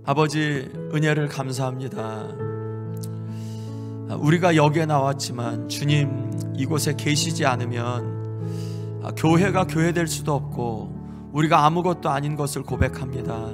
아버지, 은혜를 감사합니다. 우리가 여기에 나왔지만 주님 이곳에 계시지 않으면 교회가 교회될 수도 없고 우리가 아무것도 아닌 것을 고백합니다.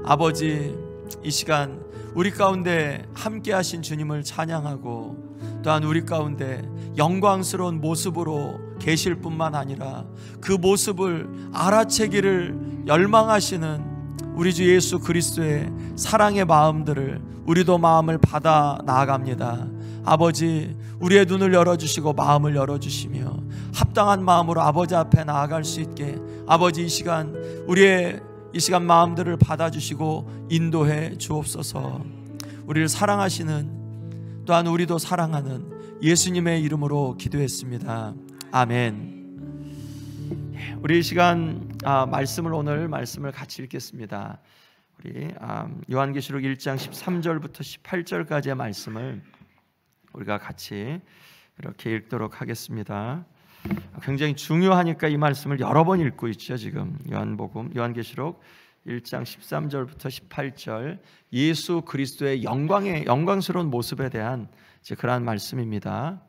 아버지, 이 시간 우리 가운데 함께 하신 주님을 찬양하고 또한 우리 가운데 영광스러운 모습으로 계실 뿐만 아니라 그 모습을 알아채기를 열망하시는 우리 주 예수 그리스도의 사랑의 마음들을 우리도 마음을 받아 나아갑니다. 아버지, 우리의 눈을 열어주시고 마음을 열어주시며 합당한 마음으로 아버지 앞에 나아갈 수 있게 아버지, 우리의 이 시간 마음들을 받아주시고 인도해 주옵소서. 우리를 사랑하시는, 또한 우리도 사랑하는 예수님의 이름으로 기도했습니다. 아멘. 우리 이 시간 오늘 말씀을 같이 읽겠습니다. 우리 요한계시록 1장 13절부터 18절까지의 말씀을 우리가 같이 이렇게 읽도록 하겠습니다. 굉장히 중요하니까 이 말씀을 여러 번 읽고 있죠. 지금 요한계시록 1장 13절부터 18절, 예수 그리스도의 영광스러운 모습에 대한 그러한 말씀입니다.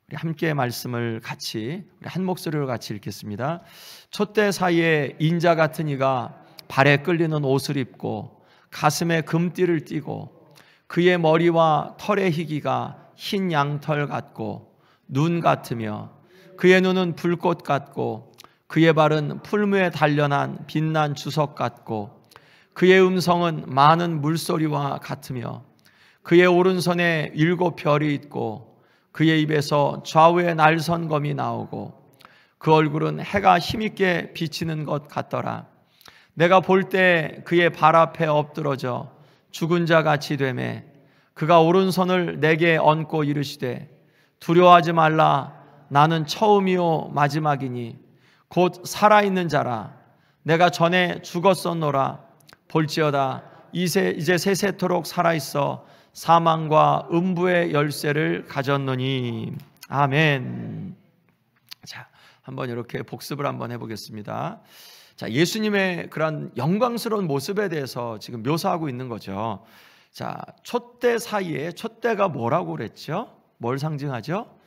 우리 함께 말씀을 같이 우리 한 목소리로 같이 읽겠습니다. 촛대 사이에 인자 같은 이가 발에 끌리는 옷을 입고 가슴에 금띠를 띠고 그의 머리와 털의 희기가 흰 양털 같고 눈 같으며 그의 눈은 불꽃 같고 그의 발은 풀무에 단련한 빛난 주석 같고 그의 음성은 많은 물소리와 같으며 그의 오른손에 7 별이 있고 그의 입에서 좌우에 날선검이 나오고 그 얼굴은 해가 힘있게 비치는 것 같더라. 내가 볼 때 그의 발 앞에 엎드러져 죽은 자 같이 되매 그가 오른손을 내게 얹고 이르시되 두려워하지 말라. 나는 처음이요 마지막이니 곧 살아있는 자라. 내가 전에 죽었었노라. 볼지어다 이제 세세토록 살아있어 사망과 음부의 열쇠를 가졌노니. 아멘. 자, 한번 이렇게 복습을 한번 해보겠습니다. 자, 예수님의 그런 영광스러운 모습에 대해서 지금 묘사하고 있는 거죠. 자, 촛대 사이에, 촛대가 뭐라고 그랬죠? 뭘 상징하죠?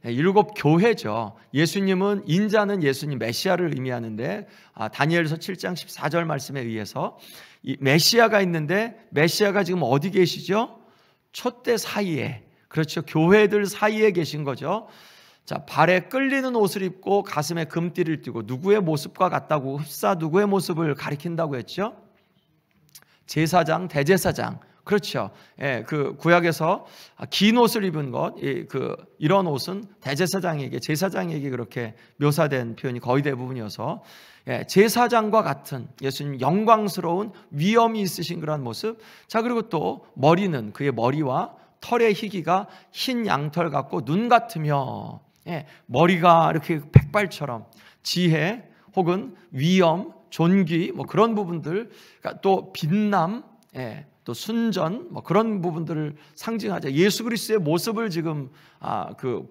7 교회죠. 예수님은, 인자는 예수님 메시아를 의미하는데 다니엘서 7장 14절 말씀에 의해서 이 메시아가 있는데, 메시아가 지금 어디 계시죠? 촛대 사이에, 그렇죠, 교회들 사이에 계신 거죠. 자, 발에 끌리는 옷을 입고 가슴에 금띠를 띠고, 누구의 모습과 같다고, 흡사 누구의 모습을 가리킨다고 했죠? 제사장, 대제사장. 그렇죠. 예, 그 구약에서 긴 옷을 입은 것, 이런 옷은 대제사장에게, 제사장에게 그렇게 묘사된 표현이 거의 대부분이어서, 예, 제사장과 같은 예수님 영광스러운 위엄이 있으신 그런 모습. 자, 그리고 또 머리는, 그의 머리와 털의 희기가 흰 양털 같고 눈 같으며, 예, 머리가 이렇게 백발처럼 지혜 혹은 위엄, 존귀, 뭐 그런 부분들, 그러니까 또 빛남, 예, 또 순전, 뭐 그런 부분들을 상징하자. 예수 그리스도의 모습을 지금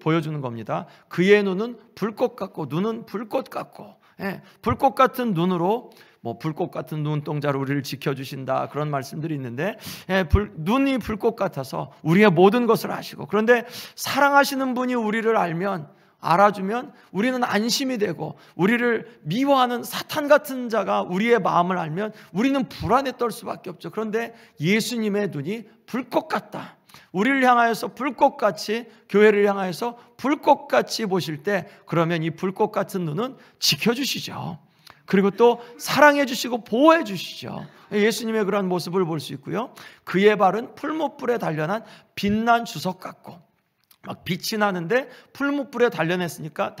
보여주는 겁니다. 그의 눈은 불꽃 같고 눈은 불꽃 같고, 예, 불꽃 같은 눈으로, 뭐 불꽃 같은 눈동자로 우리를 지켜주신다, 그런 말씀들이 있는데, 예, 눈이 불꽃 같아서 우리의 모든 것을 아시고, 그런데 사랑하시는 분이 우리를 알아주면 우리는 안심이 되고, 우리를 미워하는 사탄 같은 자가 우리의 마음을 알면 우리는 불안에 떨 수밖에 없죠. 그런데 예수님의 눈이 불꽃 같다. 우리를 향하여서 불꽃같이, 교회를 향하여서 불꽃같이 보실 때, 그러면 이 불꽃 같은 눈은 지켜주시죠. 그리고 또 사랑해 주시고 보호해 주시죠. 예수님의 그런 모습을 볼 수 있고요. 그의 발은 풀무불에 단련한 빛난 주석 같고, 막 빛이 나는데 풀무불에 단련됐으니까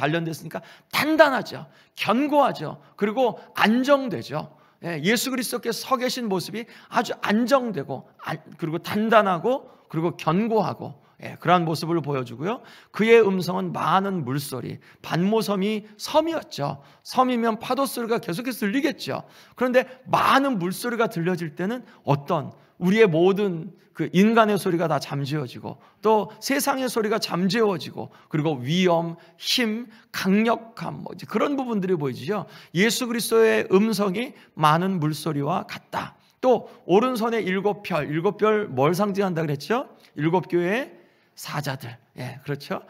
단단하죠. 견고하죠. 그리고 안정되죠. 예수 그리스도께서 서 계신 모습이 아주 안정되고, 그리고 단단하고, 그리고 견고하고, 그러한 모습을 보여주고요. 그의 음성은 많은 물소리. 반모섬이 섬이었죠. 섬이면 파도 소리가 계속해서 들리겠죠. 그런데 많은 물소리가 들려질 때는 어떤 우리의 모든 그 인간의 소리가 다 잠재워지고 또 세상의 소리가 잠재워지고 그리고 위엄, 힘, 강력함 이제 그런 부분들이 보이죠. 예수 그리스도의 음성이 많은 물소리와 같다. 또 오른손에 일곱 별 뭘 상징한다 그랬죠? 일곱 교회의 사자들. 예, 그렇죠.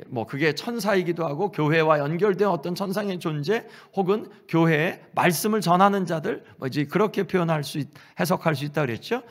뭐 그게 천사이기도 하고 교회와 연결된 어떤 천상의 존재 혹은 교회의 말씀을 전하는 자들 뭐 이제 그렇게 해석할 수 있다 그랬죠.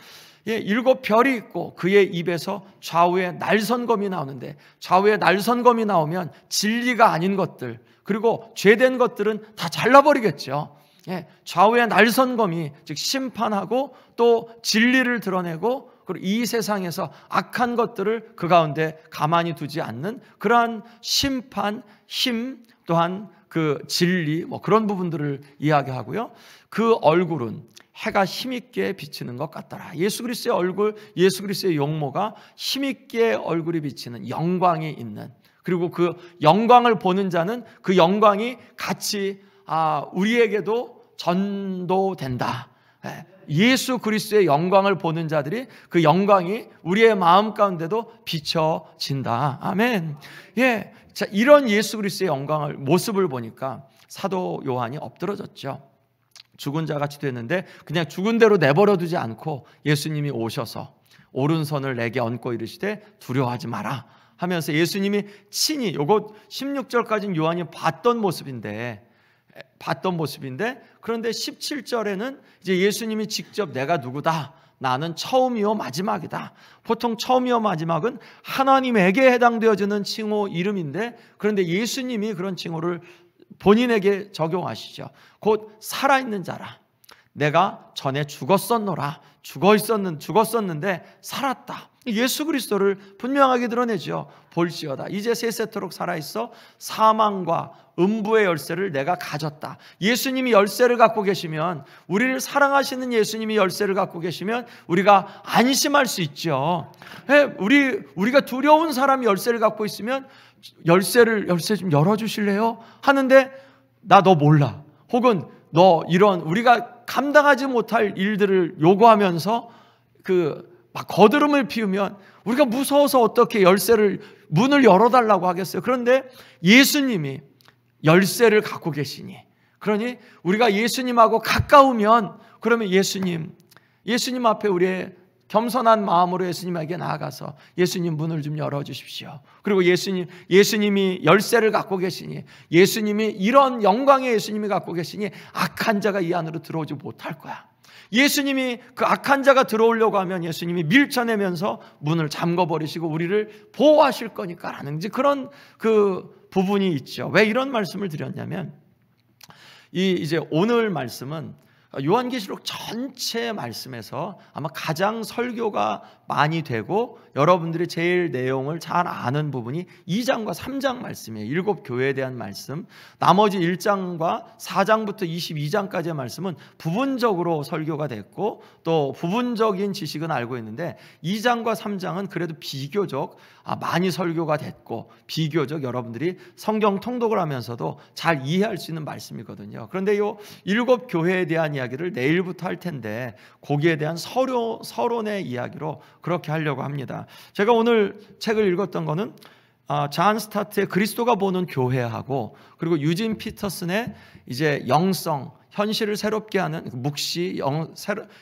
예, 일곱 별이 있고 그의 입에서 좌우에 날선검이 나오는데 좌우에 날선검이 나오면 진리가 아닌 것들 그리고 죄된 것들은 다 잘라버리겠죠. 예, 좌우에 날선검이 즉 심판하고 또 진리를 드러내고 그리고 이 세상에서 악한 것들을 그 가운데 가만히 두지 않는 그러한 심판, 힘 또한 그 진리 뭐 그런 부분들을 이야기하고요. 그 얼굴은 해가 힘있게 비치는 것 같더라. 예수 그리스도의 얼굴, 예수 그리스도의 용모가 힘있게 얼굴이 비치는 영광이 있는 그리고 그 영광을 보는 자는 그 영광이 같이 우리에게도 전도된다. 예수 그리스도의 영광을 보는 자들이 그 영광이 우리의 마음 가운데도 비춰진다. 아멘. 예, 자 이런 예수 그리스도의 영광을 모습을 보니까 사도 요한이 엎드러졌죠. 죽은 자 같이 됐는데 그냥 죽은 대로 내버려 두지 않고 예수님이 오셔서 오른손을 내게 얹고 이르시되 두려워하지 마라 하면서 예수님이 친히 요거 16절까지는 요한이 봤던 모습인데 그런데 17절에는 이제 예수님이 직접 내가 누구다 나는 처음이요 마지막이다. 보통 처음이요 마지막은 하나님에게 해당되어지는 칭호 이름인데 그런데 예수님이 그런 칭호를 본인에게 적용하시죠. 곧 살아있는 자라. 내가 전에 죽었었노라. 죽었었는데 살았다. 예수 그리스도를 분명하게 드러내죠. 볼지어다 이제 세세토록 살아있어 사망과 음부의 열쇠를 내가 가졌다. 예수님이 열쇠를 갖고 계시면 우리를 사랑하시는 예수님이 열쇠를 갖고 계시면 우리가 안심할 수 있죠. 우리가 두려운 사람이 열쇠를 갖고 있으면 열쇠 좀 열어주실래요? 하는데 나 너 몰라 혹은 너 이런 우리가 감당하지 못할 일들을 요구하면서 막 거드름을 피우면 우리가 무서워서 어떻게 문을 열어달라고 하겠어요. 그런데 예수님이 열쇠를 갖고 계시니 그러니 우리가 예수님하고 가까우면 그러면 예수님 앞에 우리의 겸손한 마음으로 예수님에게 나아가서 예수님 문을 좀 열어주십시오. 그리고 예수님이 열쇠를 갖고 계시니 예수님이 이런 영광의 예수님이 갖고 계시니 악한 자가 이 안으로 들어오지 못할 거야. 예수님이 그 악한 자가 들어오려고 하면 예수님이 밀쳐내면서 문을 잠궈버리시고 우리를 보호하실 거니까라는 그런 그 부분이 있죠. 왜 이런 말씀을 드렸냐면 이제 오늘 말씀은 요한계시록 전체 말씀에서 아마 가장 설교가 많이 되고 여러분들이 제일 내용을 잘 아는 부분이 2장과 3장 말씀이에요. 7 교회에 대한 말씀. 나머지 1장과 4장부터 22장까지의 말씀은 부분적으로 설교가 됐고 또 부분적인 지식은 알고 있는데 2장과 3장은 그래도 비교적 많이 설교가 됐고 비교적 여러분들이 성경 통독을 하면서도 잘 이해할 수 있는 말씀이거든요. 그런데 이 7 교회에 대한 이야기를 내일부터 할 텐데 거기에 대한 서론의 이야기로 그렇게 하려고 합니다. 제가 오늘 책을 읽었던 거는 잔 스타트의 그리스도가 보는 교회하고 그리고 유진 피터슨의 이제 영성 현실을 새롭게 하는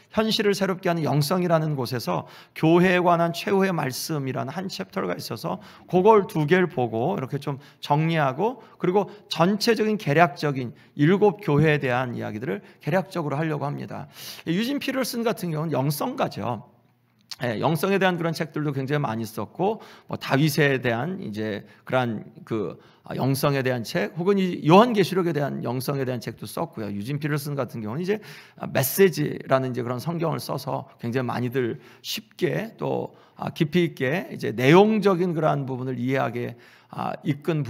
현실을 새롭게 하는 영성이라는 곳에서 교회에 관한 최후의 말씀이라는 한 챕터가 있어서 그걸 2개를 보고 이렇게 좀 정리하고 그리고 전체적인 개략적인 7 교회에 대한 이야기들을 개략적으로 하려고 합니다. 유진 피터슨 같은 경우는 영성가죠. 영성에 대한 그런 책들도 굉장히 많이 썼고 뭐 다윗에 대한 이제 그런 영성에 대한 책 혹은 이 요한계시록에 대한 영성에 대한 책도 썼고요. 유진 피터슨 같은 경우는 이제 메시지라는 이제 그런 성경을 써서 굉장히 많이들 쉽게 또 깊이 있게 이제 내용적인 그러한 부분을 이해하게 이끈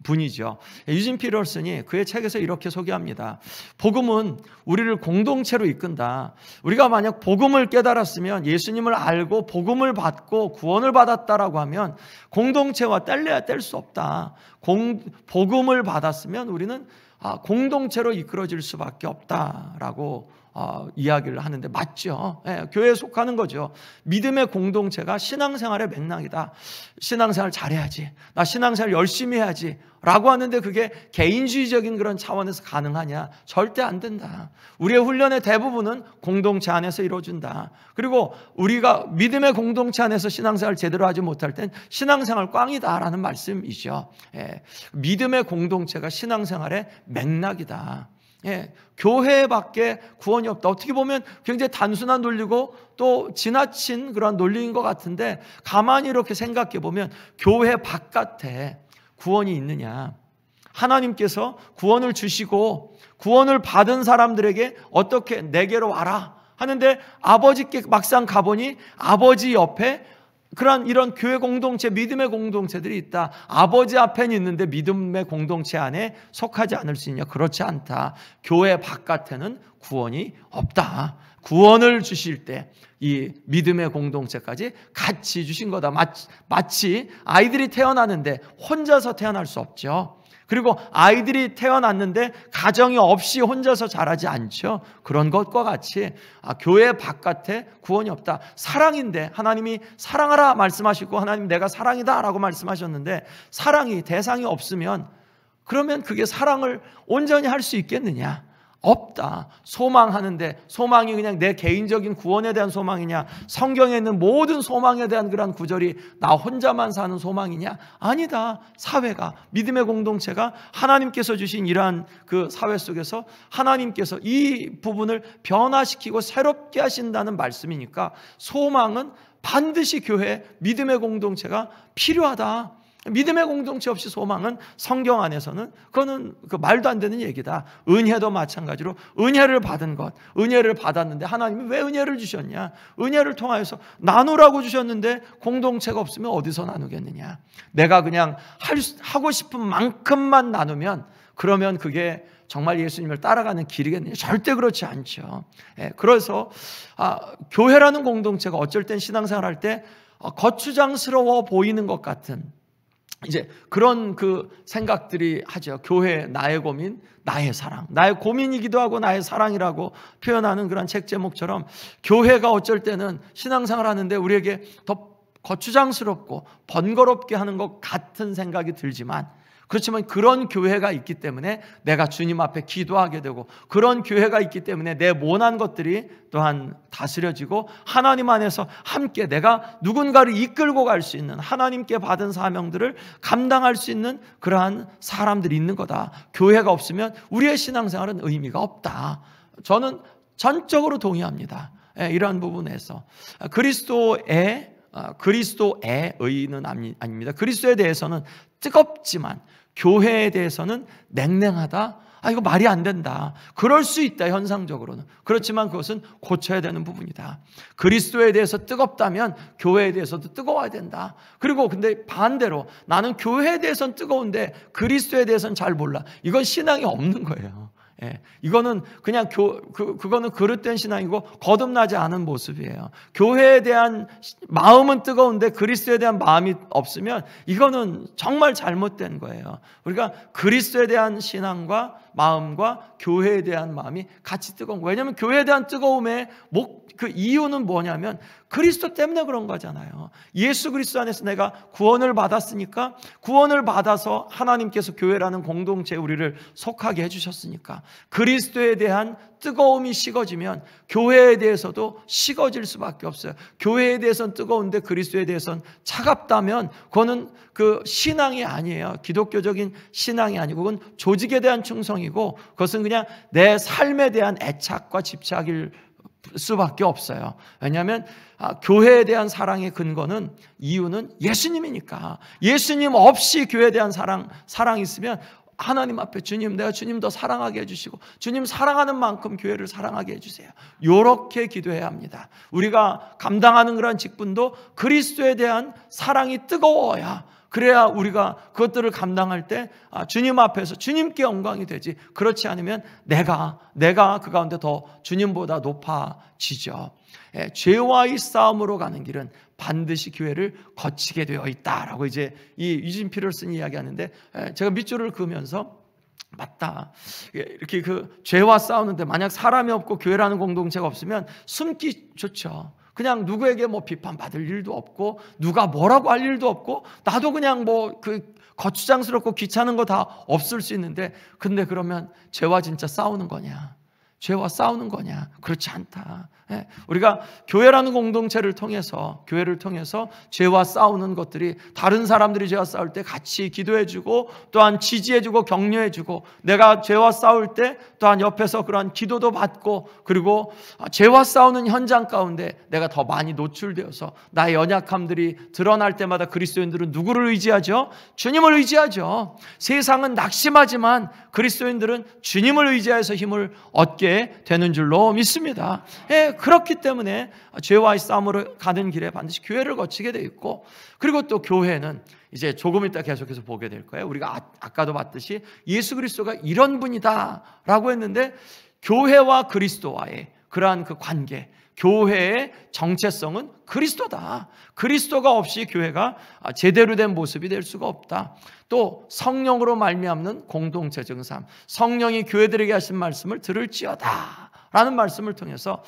분이죠. 유진 피터슨이 그의 책에서 이렇게 소개합니다. 복음은 우리를 공동체로 이끈다. 우리가 만약 복음을 깨달았으면 예수님을 알고 복음을 받고 구원을 받았다라고 하면 공동체와 뗄래야 뗄 수 없다. 복음을 받았으면 우리는 공동체로 이끌어질 수밖에 없다라고 이야기를 하는데 맞죠? 교회에 속하는 거죠. 믿음의 공동체가 신앙생활의 맥락이다. 신앙생활 잘해야지, 나 신앙생활 열심히 해야지 라고 하는데 그게 개인주의적인 그런 차원에서 가능하냐? 절대 안 된다. 우리의 훈련의 대부분은 공동체 안에서 이루어진다. 그리고 우리가 믿음의 공동체 안에서 신앙생활 제대로 하지 못할 땐 신앙생활 꽝이다라는 말씀이죠. 믿음의 공동체가 신앙생활의 맥락이다. 교회밖에 구원이 없다. 어떻게 보면 굉장히 단순한 논리고 또 지나친 그런 논리인 것 같은데, 가만히 이렇게 생각해 보면 교회 바깥에 구원이 있느냐? 하나님께서 구원을 주시고 구원을 받은 사람들에게 어떻게 내게로 와라 하는데, 아버지께 막상 가보니 아버지 옆에 이런 교회 공동체, 믿음의 공동체들이 있다. 아버지 앞에는 있는데 믿음의 공동체 안에 속하지 않을 수 있냐? 그렇지 않다. 교회 바깥에는 구원이 없다. 구원을 주실 때 이 믿음의 공동체까지 같이 주신 거다. 마치 아이들이 태어나는데 혼자서 태어날 수 없죠. 그리고 아이들이 태어났는데 가정이 없이 혼자서 자라지 않죠. 그런 것과 같이 교회 바깥에 구원이 없다. 사랑인데 하나님이 사랑하라 말씀하시고, 하나님 내가 사랑이다 라고 말씀하셨는데, 사랑이 대상이 없으면 그러면 그게 사랑을 온전히 할 수 있겠느냐? 없다. 소망하는데 소망이 그냥 내 개인적인 구원에 대한 소망이냐? 성경에 있는 모든 소망에 대한 그런 구절이 나 혼자만 사는 소망이냐? 아니다. 사회가, 믿음의 공동체가 하나님께서 주신 이러한 그 사회 속에서 하나님께서 이 부분을 변화시키고 새롭게 하신다는 말씀이니까, 소망은 반드시 교회, 믿음의 공동체가 필요하다. 믿음의 공동체 없이 소망은 성경 안에서는 그거는 말도 안 되는 얘기다. 은혜도 마찬가지로 은혜를 받은 것, 은혜를 받았는데 하나님이 왜 은혜를 주셨냐? 은혜를 통하여서 나누라고 주셨는데 공동체가 없으면 어디서 나누겠느냐? 내가 그냥 하고 싶은 만큼만 나누면 그러면 그게 정말 예수님을 따라가는 길이겠느냐? 절대 그렇지 않죠. 그래서 교회라는 공동체가 어쩔 땐 신앙생활할 때 거추장스러워 보이는 것 같은 이제 그런 그 생각들이 하죠. 교회, 나의 고민, 나의 사랑. 나의 고민이기도 하고 나의 사랑이라고 표현하는 그런 책 제목처럼, 교회가 어쩔 때는 신앙생활 하는데 우리에게 더 거추장스럽고 번거롭게 하는 것 같은 생각이 들지만, 그렇지만 그런 교회가 있기 때문에 내가 주님 앞에 기도하게 되고, 그런 교회가 있기 때문에 내 모난 것들이 또한 다스려지고, 하나님 안에서 함께 내가 누군가를 이끌고 갈 수 있는, 하나님께 받은 사명들을 감당할 수 있는 그러한 사람들이 있는 거다. 교회가 없으면 우리의 신앙생활은 의미가 없다. 저는 전적으로 동의합니다. 이러한 부분에서 그리스도의 의는 아닙니다. 그리스도에 대해서는 뜨겁지만 교회에 대해서는 냉랭하다. 이거 말이 안 된다. 그럴 수 있다, 현상적으로는. 그렇지만 그것은 고쳐야 되는 부분이다. 그리스도에 대해서 뜨겁다면 교회에 대해서도 뜨거워야 된다. 그리고 근데 반대로 나는 교회에 대해서는 뜨거운데 그리스도에 대해서는 잘 몰라. 이건 신앙이 없는 거예요. 이거는 그냥 그거는 그릇된 신앙이고 거듭나지 않은 모습이에요. 교회에 대한 마음은 뜨거운데 그리스도에 대한 마음이 없으면 이거는 정말 잘못된 거예요. 우리가 그리스도에 대한 신앙과 마음과 교회에 대한 마음이 같이 뜨거운 거예요. 왜냐하면 교회에 대한 뜨거움의 그 이유는 뭐냐면 그리스도 때문에 그런 거잖아요. 예수 그리스도 안에서 내가 구원을 받았으니까, 구원을 받아서 하나님께서 교회라는 공동체에 우리를 속하게 해주셨으니까, 그리스도에 대한 뜨거움이 식어지면 교회에 대해서도 식어질 수밖에 없어요. 교회에 대해서는 뜨거운데 그리스도에 대해서는 차갑다면 그거는 그 신앙이 아니에요. 기독교적인 신앙이 아니고 그건 조직에 대한 충성이고, 그것은 그냥 내 삶에 대한 애착과 집착일 수밖에 없어요. 왜냐하면 교회에 대한 사랑의 근거는, 이유는 예수님이니까. 예수님 없이 교회에 대한 사랑이 있으면 하나님 앞에 주님, 내가 주님 더 사랑하게 해주시고 주님 사랑하는 만큼 교회를 사랑하게 해주세요. 이렇게 기도해야 합니다. 우리가 감당하는 그런 직분도 그리스도에 대한 사랑이 뜨거워야, 그래야 우리가 그것들을 감당할 때 주님 앞에서 주님께 영광이 되지, 그렇지 않으면 내가 그 가운데 더 주님보다 높아지죠. 죄와의 싸움으로 가는 길은 반드시 교회를 거치게 되어 있다라고 이제 이 유진 피터슨 이야기하는데, 제가 밑줄을 그으면서 맞다. 이렇게 그 죄와 싸우는데 만약 사람이 없고 교회라는 공동체가 없으면 숨기 좋죠. 그냥 누구에게 뭐 비판받을 일도 없고 누가 뭐라고 할 일도 없고 나도 그냥 뭐 그 거추장스럽고 귀찮은 거 다 없을 수 있는데, 근데 그러면 죄와 진짜 싸우는 거냐? 죄와 싸우는 거냐? 그렇지 않다. 우리가 교회라는 공동체를 통해서, 교회를 통해서 죄와 싸우는 것들이, 다른 사람들이 죄와 싸울 때 같이 기도해주고 또한 지지해주고 격려해주고, 내가 죄와 싸울 때 또한 옆에서 그러한 기도도 받고, 그리고 죄와 싸우는 현장 가운데 내가 더 많이 노출되어서 나의 연약함들이 드러날 때마다 그리스도인들은 누구를 의지하죠? 주님을 의지하죠. 세상은 낙심하지만 그리스도인들은 주님을 의지해서 힘을 얻게 되는 줄로 믿습니다. 그렇기 때문에 죄와의 싸움으로 가는 길에 반드시 교회를 거치게 되어 있고, 그리고 또 교회는 이제 조금 이따 계속해서 보게 될 거예요. 우리가 아까도 봤듯이 예수 그리스도가 이런 분이다 라고 했는데, 교회와 그리스도와의 그러한 그 관계, 교회의 정체성은 그리스도다. 그리스도가 없이 교회가 제대로 된 모습이 될 수가 없다. 또 성령으로 말미암는 공동체적인 삶, 성령이 교회들에게 하신 말씀을 들을지어다 라는 말씀을 통해서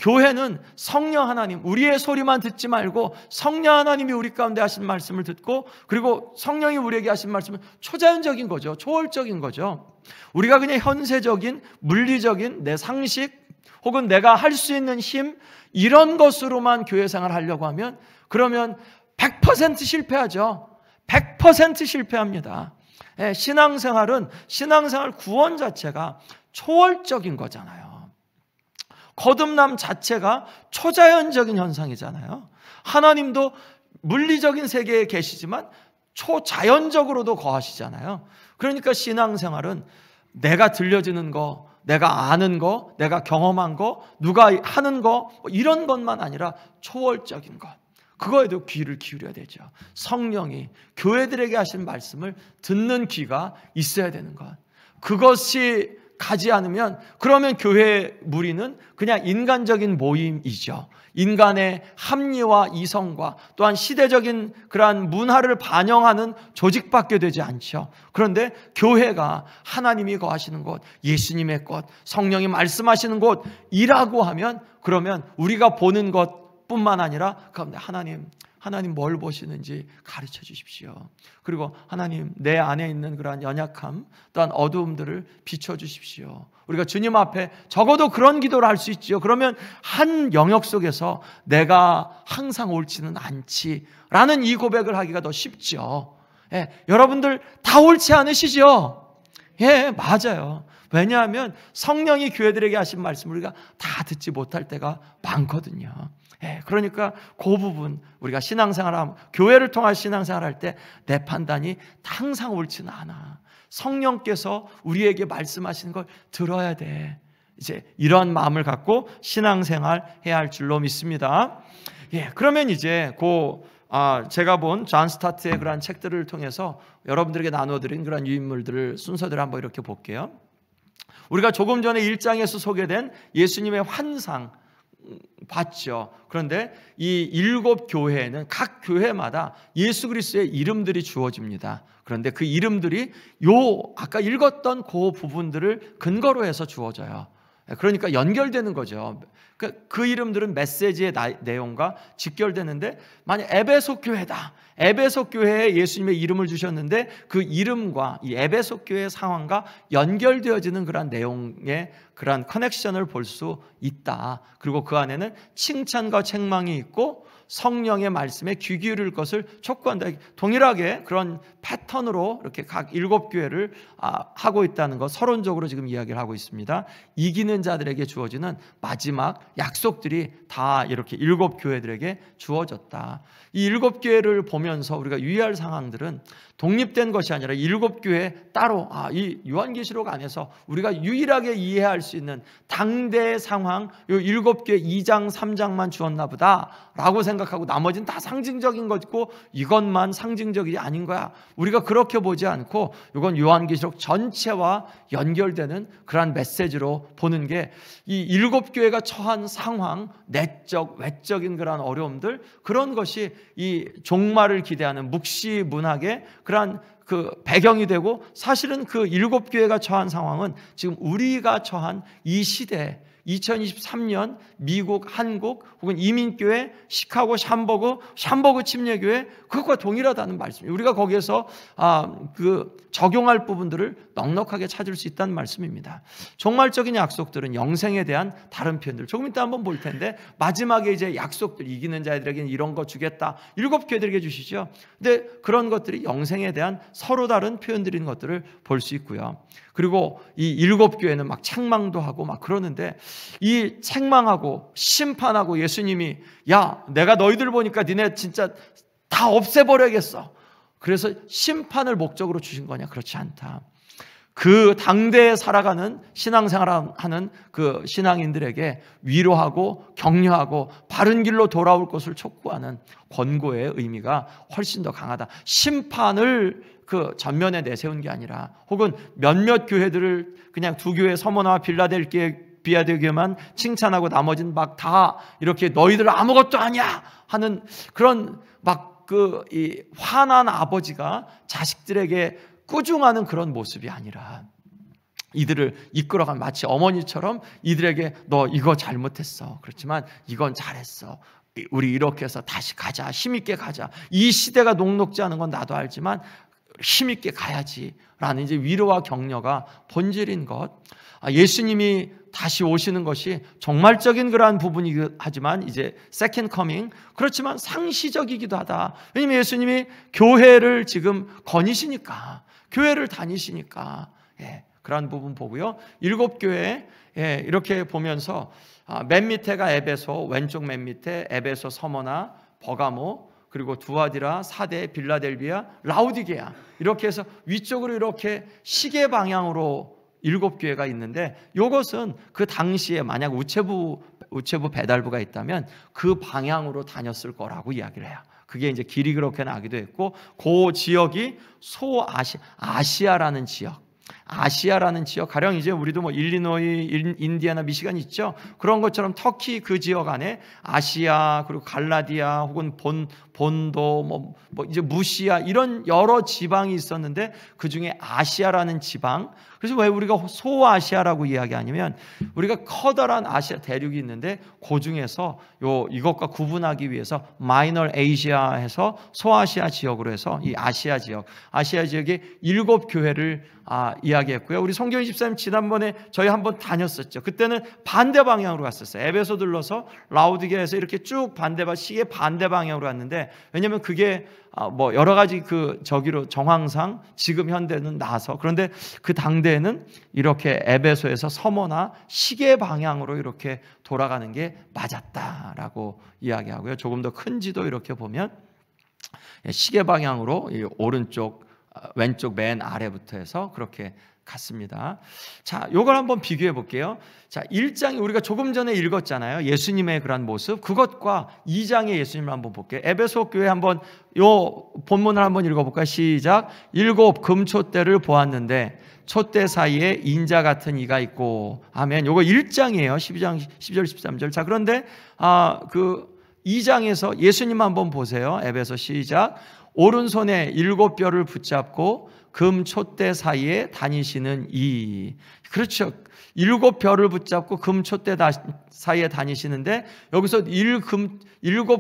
교회는 성령 하나님, 우리의 소리만 듣지 말고 성령 하나님이 우리 가운데 하신 말씀을 듣고, 그리고 성령이 우리에게 하신 말씀은 초자연적인 거죠. 초월적인 거죠. 우리가 그냥 현세적인 물리적인 내 상식 혹은 내가 할 수 있는 힘, 이런 것으로만 교회 생활을 하려고 하면, 그러면 100% 실패하죠. 100% 실패합니다. 신앙생활은, 신앙생활 구원 자체가 초월적인 거잖아요. 거듭남 자체가 초자연적인 현상이잖아요. 하나님도 물리적인 세계에 계시지만 초자연적으로도 거하시잖아요. 그러니까 신앙생활은 내가 들려지는 거, 내가 아는 거, 내가 경험한 거, 누가 하는 거, 이런 것만 아니라 초월적인 것, 그거에도 귀를 기울여야 되죠. 성령이 교회들에게 하신 말씀을 듣는 귀가 있어야 되는 것, 그것이 가지 않으면, 그러면 교회 무리는 그냥 인간적인 모임이죠. 인간의 합리와 이성과 또한 시대적인 그러한 문화를 반영하는 조직밖에 되지 않죠. 그런데 교회가 하나님이 거하시는 곳, 예수님의 곳, 성령이 말씀하시는 곳이라고 하면, 그러면 우리가 보는 것뿐만 아니라 가운데 하나님 뭘 보시는지 가르쳐 주십시오. 그리고 하나님, 내 안에 있는 그러한 연약함 또한 어두움들을 비춰 주십시오. 우리가 주님 앞에 적어도 그런 기도를 할 수 있지요. 그러면 한 영역 속에서 내가 항상 옳지는 않지라는 이 고백을 하기가 더 쉽죠. 여러분들 다 옳지 않으시죠? 맞아요. 왜냐하면 성령이 교회들에게 하신 말씀을 우리가 다 듣지 못할 때가 많거든요. 그러니까 그 부분, 우리가 신앙생활하면, 교회를 통한 신앙생활할 때 내 판단이 항상 옳지는 않아. 성령께서 우리에게 말씀하시는 걸 들어야 돼. 이제 이런 마음을 갖고 신앙생활 해야 할 줄로 믿습니다. 그러면 이제 제가 본 존 스타트의 그런 책들을 통해서 여러분들에게 나눠드린 그런 유인물들을 순서대로 한번 이렇게 볼게요. 우리가 조금 전에 1장에서 소개된 예수님의 환상 봤죠. 그런데 이 7 교회에는 각 교회마다 예수 그리스도의 이름들이 주어집니다. 그런데 그 이름들이 아까 읽었던 그 부분들을 근거로 해서 주어져요. 그러니까 연결되는 거죠. 그 이름들은 메시지의 내용과 직결되는데, 만약 에베소 교회다, 에베소 교회에 예수님의 이름을 주셨는데 그 이름과 이 에베소 교회의 상황과 연결되어지는 그런 내용의 그런 커넥션을 볼 수 있다. 그리고 그 안에는 칭찬과 책망이 있고 성령의 말씀에 귀 기울일 것을 촉구한다. 동일하게 그런 패턴으로 이렇게 각 7 교회를 하고 있다는 것, 서론적으로 지금 이야기를 하고 있습니다. 이기는 자들에게 주어지는 마지막 약속들이 다 이렇게 7 교회들에게 주어졌다. 이 7 교회를 보면서 우리가 유의할 상황들은 독립된 것이 아니라 7 교회 따로, 이 요한계시록 안에서 우리가 유일하게 이해할 수 있는 당대의 상황, 이 7 교회 2장 3장만 주었나 보다 라고 생각하고 나머지는 다 상징적인 것이고 이것만 상징적이 아닌 거야, 우리가 그렇게 보지 않고 이건 요한계시록 전체와 연결되는 그러한 메시지로 보는 게, 이 7 교회가 처한 상황, 내적 외적인 그러한 어려움들, 그런 것이 이 종말을 기대하는 묵시 문학의 그러한 그 배경이 되고, 사실은 그 7교회가 처한 상황은 지금 우리가 처한 이 시대, 2023년 미국, 한국 혹은 이민교회, 시카고, 샴버그 침례교회, 그것과 동일하다는 말씀이에요. 우리가 거기에서 그 적용할 부분들을 넉넉하게 찾을 수 있다는 말씀입니다. 종말적인 약속들은 영생에 대한 다른 표현들 조금 이따 한번 볼 텐데, 마지막에 이제 약속들, 이기는 자들에게는 이런 거 주겠다, 7교회들에게 주시죠. 근데 그런 것들이 영생에 대한 서로 다른 표현들인 것들을 볼 수 있고요. 그리고 이 7교회는 막 책망도 하고 막 그러는데, 이 책망하고 심판하고 예수님이, 야, 내가 너희들 보니까 니네 진짜 다 없애버려야겠어, 그래서 심판을 목적으로 주신 거냐? 그렇지 않다. 그 당대에 살아가는 신앙생활하는 그 신앙인들에게 위로하고 격려하고 바른 길로 돌아올 것을 촉구하는 권고의 의미가 훨씬 더 강하다. 심판을 그 전면에 내세운 게 아니라, 혹은 몇몇 교회들을 그냥 2교회, 서머나와 빌라델피아교회만 칭찬하고 나머지는 막 다 이렇게 너희들 아무것도 아니야 하는 그런 막 이 화난 아버지가 자식들에게 꾸중하는 그런 모습이 아니라, 이들을 이끌어간, 마치 어머니처럼 이들에게 너 이거 잘못했어, 그렇지만 이건 잘했어, 우리 이렇게 해서 다시 가자, 힘있게 가자, 이 시대가 녹록지 않은 건 나도 알지만 힘있게 가야지 라는 이제 위로와 격려가 본질인 것. 예수님이 다시 오시는 것이 종말적인 그러한 부분이기도 하지만 이제 세컨드 커밍, 그렇지만 상시적이기도 하다. 왜냐하면 예수님이 교회를 지금 거니시니까, 교회를 다니시니까, 그러한 부분 보고요. 7교회 이렇게 보면서 맨 밑에가 에베소, 왼쪽 맨 밑에 에베소, 서머나, 버가모, 그리고 두아디라, 사대, 빌라델비아, 라우디게아, 이렇게 해서 위쪽으로 이렇게 시계 방향으로 7교회가 있는데, 이것은 그 당시에 만약 우체부 배달부가 있다면 그 방향으로 다녔을 거라고 이야기를 해요. 그게 이제 길이 그렇게 나기도 했고, 그 지역이 아시아라는 지역, 가령 이제 우리도 뭐 일리노이, 인디애나, 미시간 있죠. 그런 것처럼 터키 그 지역 안에 아시아, 그리고 갈라디아, 혹은 본도, 뭐 이제 무시아, 이런 여러 지방이 있었는데 그 중에 아시아라는 지방. 그래서 왜 우리가 소아시아라고 이야기하냐면, 우리가 커다란 아시아 대륙이 있는데 그 중에서 이것과 구분하기 위해서 마이너 아시아 해서 소아시아 지역으로 해서 이 아시아 지역에 7교회를 이야기했고요. 우리 성경 24님 지난번에 저희 한번 다녔었죠. 그때는 반대 방향으로 갔었어요. 에베소 들러서 라우디게아에서 이렇게 쭉 시계 반대 방향으로 갔는데, 왜냐하면 그게 뭐 여러 가지 저기로 정황상 지금 현대는 나서, 그런데 그 당대에는 이렇게 에베소에서 서머나 시계 방향으로 이렇게 돌아가는 게 맞았다라고 이야기하고요. 조금 더 큰 지도 이렇게 보면 시계 방향으로 이 오른쪽, 왼쪽 맨 아래부터 해서 그렇게 갔습니다. 자, 요걸 한번 비교해 볼게요. 자, 1장이 우리가 조금 전에 읽었잖아요. 예수님의 그런 모습. 그것과 2장의 예수님을 한번 볼게요. 에베소 교회 한번 요 본문을 한번 읽어볼까요? 시작. 7 금촛대를 보았는데 촛대 사이에 인자 같은 이가 있고. 아멘. 요거 1장이에요. 12장 10절 13절. 자, 그런데 그 2장에서 예수님 한번 보세요. 에베소 시작. 오른손에 7뼈를 붙잡고 금 촛대 사이에 다니시는 이. 그렇죠. 7뼈를 붙잡고 금 촛대 사이에 다니시는데, 여기서 7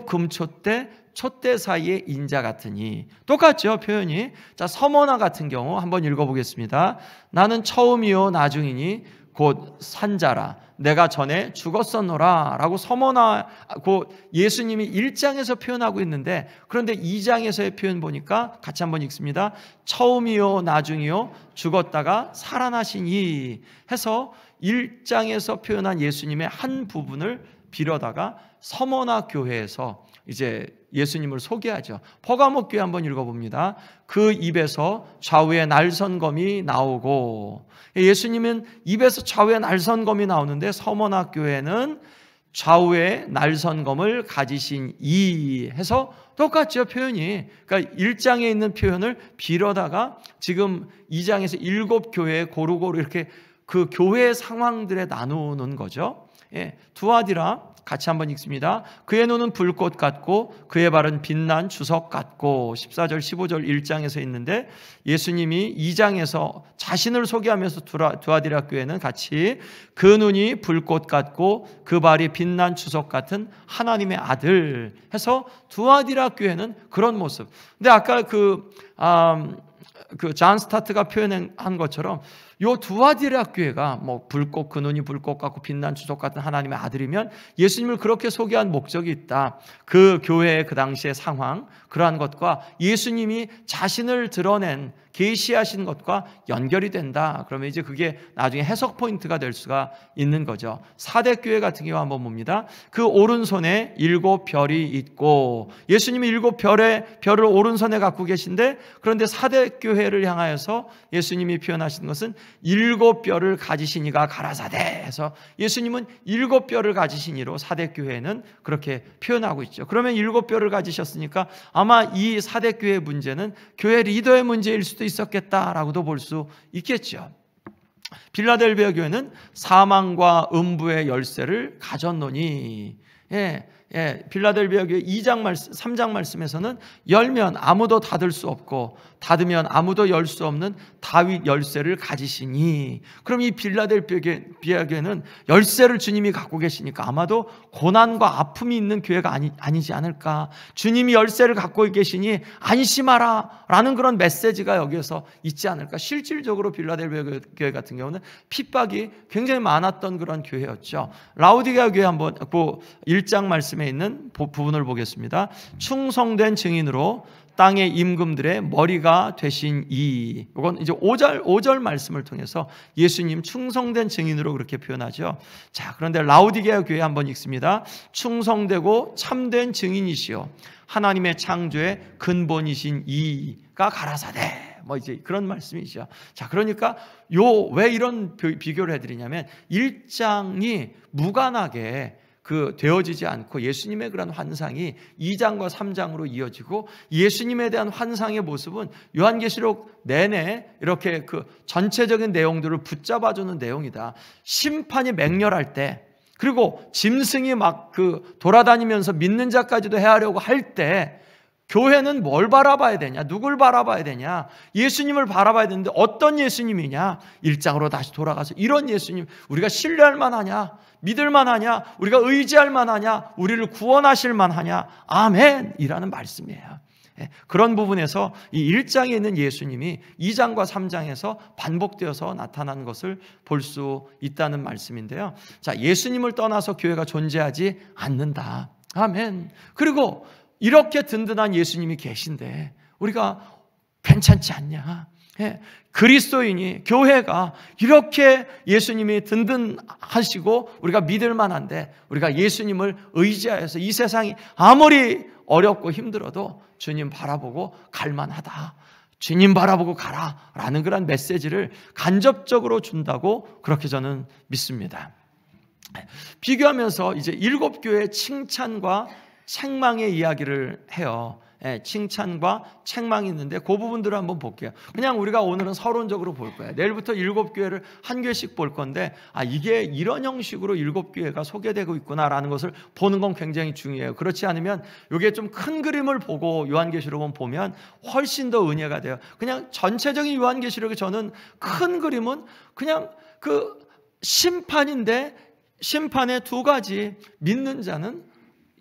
금촛대, 촛대 사이에 인자 같으니. 똑같죠, 표현이. 자, 서머나 같은 경우 한번 읽어보겠습니다. 나는 처음이요 나중이니 곧 산자라. 내가 전에 죽었었노라 라고 서머나, 예수님이 1장에서 표현하고 있는데, 그런데 2장에서의 표현 보니까 같이 한번 읽습니다. 처음이요 나중이요 죽었다가 살아나시니 해서 1장에서 표현한 예수님의 한 부분을 빌어다가 서머나 교회에서 이제 예수님을 소개하죠. 퍼가모 교회 한번 읽어봅니다. 그 입에서 좌우에 날선검이 나오고. 예수님은 입에서 좌우에 날선검이 나오는데, 서머나 교회는 좌우에 날선검을 가지신 이 해서 똑같죠, 표현이. 그러니까 1장에 있는 표현을 빌어다가 지금 2장에서 7교회에 고루고루 이렇게 그 교회 상황들에 나누는 거죠. 두아디라, 같이 한번 읽습니다. 그의 눈은 불꽃 같고 그의 발은 빛난 주석 같고. 14절 15절 1장에서 있는데 예수님이 2장에서 자신을 소개하면서 두아디라 교회는 같이 그 눈이 불꽃 같고 그 발이 빛난 주석 같은 하나님의 아들 해서 두아디라 교회는 그런 모습. 근데 아까 그 존 스타트가 표현한 것처럼 요 두아디라 교회가 뭐 불꽃, 그 눈이 불꽃 같고 빛난 주석 같은 하나님의 아들이면 예수님을 그렇게 소개한 목적이 있다. 그 교회의 그 당시의 상황, 그러한 것과 예수님이 자신을 드러낸 계시하신 것과 연결이 된다. 그러면 이제 그게 나중에 해석 포인트가 될 수가 있는 거죠. 사대교회 같은 경우 한번 봅니다. 그 오른손에 7별이 있고, 예수님이 7별의 별을 오른손에 갖고 계신데, 그런데 사대교회를 향하여서 예수님이 표현하신 것은 7별을 가지시니가 가라사대 해서 예수님은 7별을 가지시니로 사대교회는 그렇게 표현하고 있죠. 그러면 7별을 가지셨으니까 아마 이 사대교회의 문제는 교회 리더의 문제일 수도 있었겠다라고도 볼 수 있겠죠. 빌라델비아 교회는 사망과 음부의 열쇠를 가졌노니, 빌라델비아 교회 2장 말씀, 3장 말씀에서는 열면 아무도 닫을 수 없고 닫으면 아무도 열 수 없는 다윗 열쇠를 가지시니. 그럼 이 빌라델비아 교회는 열쇠를 주님이 갖고 계시니까 아마도 고난과 아픔이 있는 교회가 아니지 않을까. 주님이 열쇠를 갖고 계시니 안심하라 라는 그런 메시지가 여기에서 있지 않을까. 실질적으로 빌라델비아 교회 같은 경우는 핍박이 굉장히 많았던 그런 교회였죠. 라우디게아 교회 한번 1장 말씀에 있는 부분을 보겠습니다. 충성된 증인으로 땅의 임금들의 머리가 되신 이. 이건 이제 5절 말씀을 통해서 예수님 충성된 증인으로 그렇게 표현하죠. 자, 그런데 라우디게아 교회 한번 읽습니다. 충성되고 참된 증인이시요 하나님의 창조의 근본이신 이가 가라사대. 뭐 이제 그런 말씀이죠. 자, 그러니까 왜 이런 비교를 해드리냐면 1장이 무관하게 되어지지 않고 예수님의 그런 환상이 2장과 3장으로 이어지고, 예수님에 대한 환상의 모습은 요한계시록 내내 이렇게 전체적인 내용들을 붙잡아주는 내용이다. 심판이 맹렬할 때, 그리고 짐승이 막 돌아다니면서 믿는 자까지도 해하려고 할 때 교회는 뭘 바라봐야 되냐? 누굴 바라봐야 되냐? 예수님을 바라봐야 되는데 어떤 예수님이냐? 1장으로 다시 돌아가서 이런 예수님 우리가 신뢰할 만하냐? 믿을 만하냐? 우리가 의지할 만하냐? 우리를 구원하실 만하냐? 아멘! 이라는 말씀이에요. 그런 부분에서 이 1장에 있는 예수님이 2장과 3장에서 반복되어서 나타난 것을 볼 수 있다는 말씀인데요. 자, 예수님을 떠나서 교회가 존재하지 않는다. 아멘. 그리고 이렇게 든든한 예수님이 계신데 우리가 괜찮지 않냐? 그리스도인이, 교회가 이렇게 예수님이 든든하시고 우리가 믿을 만한데 우리가 예수님을 의지하여서 이 세상이 아무리 어렵고 힘들어도 주님 바라보고 갈만하다. 주님 바라보고 가라 라는 그런 메시지를 간접적으로 준다고 그렇게 저는 믿습니다. 비교하면서 이제 7교회의 칭찬과 책망의 이야기를 해요. 칭찬과 책망이 있는데 그 부분들을 한번 볼게요. 그냥 우리가 오늘은 서론적으로 볼 거예요. 내일부터 7교회를 한 교회씩 볼 건데 이게 이런 형식으로 7교회가 소개되고 있구나라는 것을 보는 건 굉장히 중요해요. 그렇지 않으면 이게 좀 큰 그림을 보고 요한계시록은 보면 훨씬 더 은혜가 돼요. 그냥 전체적인 요한계시록에 저는 큰 그림은 그냥 심판인데, 심판의 두 가지, 믿는 자는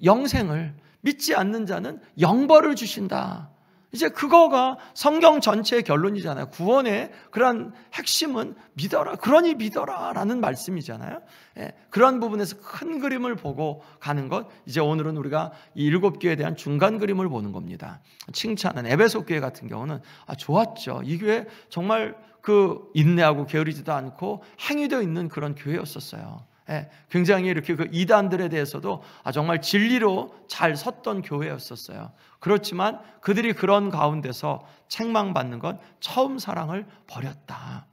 영생을, 믿지 않는 자는 영벌을 주신다. 이제 그거가 성경 전체의 결론이잖아요. 구원의 그런 핵심은 믿어라, 그러니 믿어라 라는 말씀이잖아요. 그런 부분에서 큰 그림을 보고 가는 것, 이제 오늘은 우리가 이 7교회에 대한 중간 그림을 보는 겁니다. 칭찬은 에베소 교회 같은 경우는 좋았죠. 이 교회 정말 인내하고 게으르지도 않고 행위되어 있는 그런 교회였었어요. 굉장히 이렇게 이단들에 대해서도 정말 진리로 잘 섰던 교회였었어요. 그렇지만 그들이 그런 가운데서 책망받는 건 처음 사랑을 버렸다.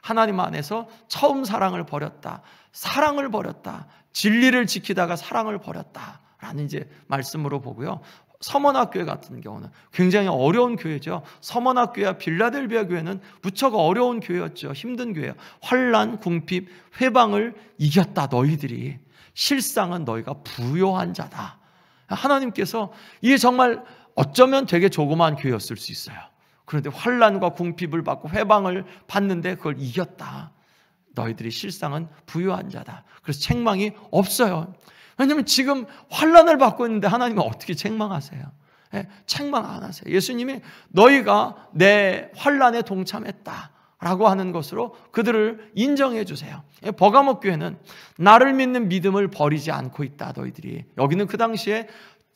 하나님 안에서 처음 사랑을 버렸다. 사랑을 버렸다. 진리를 지키다가 사랑을 버렸다. 라는 이제 말씀으로 보고요. 서머나 교회 같은 경우는 굉장히 어려운 교회죠. 서머나 교회와 빌라델비아 교회는 무척 어려운 교회였죠. 힘든 교회예요. 환난, 궁핍, 회방을 이겼다. 너희들이 실상은 너희가 부요한 자다. 하나님께서 이게 정말 어쩌면 되게 조그마한 교회였을 수 있어요. 그런데 환난과 궁핍을 받고 회방을 받는데 그걸 이겼다. 너희들이 실상은 부요한 자다. 그래서 책망이 없어요. 왜냐하면 지금 환난을 받고 있는데 하나님은 어떻게 책망하세요? 책망 안 하세요. 예수님이 너희가 내 환난에 동참했다라고 하는 것으로 그들을 인정해 주세요. 버가모 교회는 나를 믿는 믿음을 버리지 않고 있다. 너희들이. 여기는 그 당시에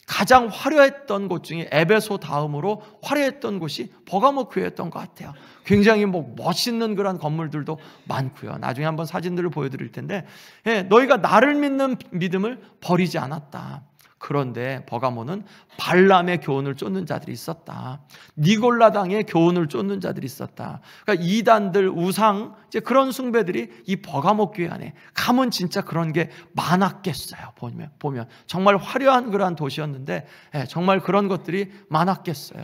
가장 화려했던 곳 중에 에베소 다음으로 화려했던 곳이 버가모 교회였던 것 같아요. 굉장히 멋있는 그런 건물들도 많고요. 나중에 한번 사진들을 보여드릴 텐데, 너희가 나를 믿는 믿음을 버리지 않았다. 그런데 버가모는 발람의 교훈을 쫓는 자들이 있었다. 니골라당의 교훈을 쫓는 자들이 있었다. 그러니까 이단들, 우상, 이제 그런 숭배들이 이 버가모 교회 안에 가면 진짜 그런 게 많았겠어요. 보면 정말 화려한 그러한 도시였는데 정말 그런 것들이 많았겠어요.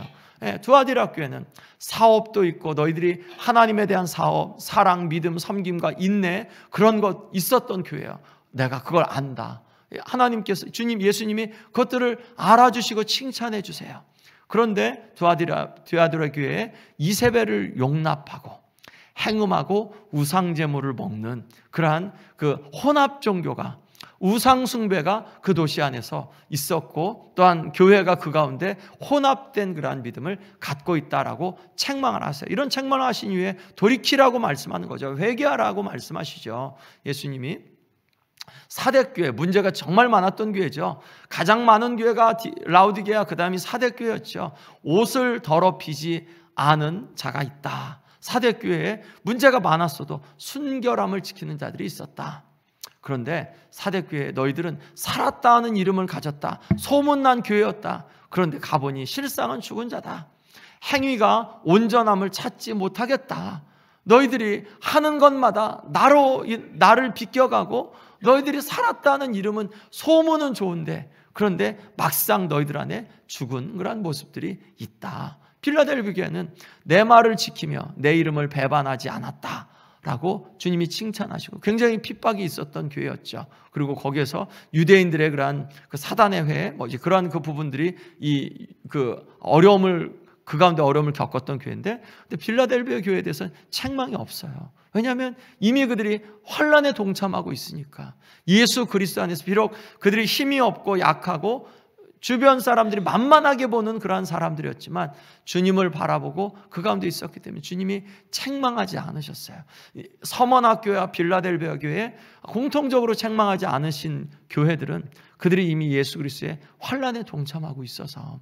두아디라 교회는 사업도 있고 너희들이 하나님에 대한 사업, 사랑, 믿음, 섬김과 인내 그런 것 있었던 교회예요. 내가 그걸 안다. 하나님께서 주님 예수님이 그것들을 알아주시고 칭찬해 주세요. 그런데 두아디라 교회에 이세벨을 용납하고 행음하고 우상 제물을 먹는 그러한 그 혼합 종교가 우상 숭배가 그 도시 안에서 있었고 또한 교회가 그 가운데 혼합된 그러한 믿음을 갖고 있다라고 책망을 하세요. 이런 책망을 하신 이후에 돌이키라고 말씀하는 거죠. 회개하라고 말씀하시죠. 예수님이 사대교회, 문제가 정말 많았던 교회죠. 가장 많은 교회가 라우디게아, 그 다음이 사대교회였죠. 옷을 더럽히지 않은 자가 있다. 사대교회에 문제가 많았어도 순결함을 지키는 자들이 있었다. 그런데 사대교회 너희들은 살았다 하는 이름을 가졌다. 소문난 교회였다. 그런데 가보니 실상은 죽은 자다. 행위가 온전함을 찾지 못하겠다. 너희들이 하는 것마다 나를 비껴가고 너희들이 살았다는 이름은 소문은 좋은데 그런데 막상 너희들 안에 죽은 그런 모습들이 있다. 필라델비아 교회는 내 말을 지키며 내 이름을 배반하지 않았다라고 주님이 칭찬하시고 굉장히 핍박이 있었던 교회였죠. 그리고 거기에서 유대인들의 그러한 그 사단의 회, 그러한 그 부분들이 그 가운데 어려움을 겪었던 교회인데, 근데 필라델비아 교회에 대해서는 책망이 없어요. 왜냐하면 이미 그들이 환난에 동참하고 있으니까. 예수 그리스도 안에서 비록 그들이 힘이 없고 약하고 주변 사람들이 만만하게 보는 그러한 사람들이었지만 주님을 바라보고 그 가운데 있었기 때문에 주님이 책망하지 않으셨어요. 서머나 교회와 필라델비아 교회 공통적으로 책망하지 않으신 교회들은 그들이 이미 예수 그리스도의 환난에 동참하고 있어서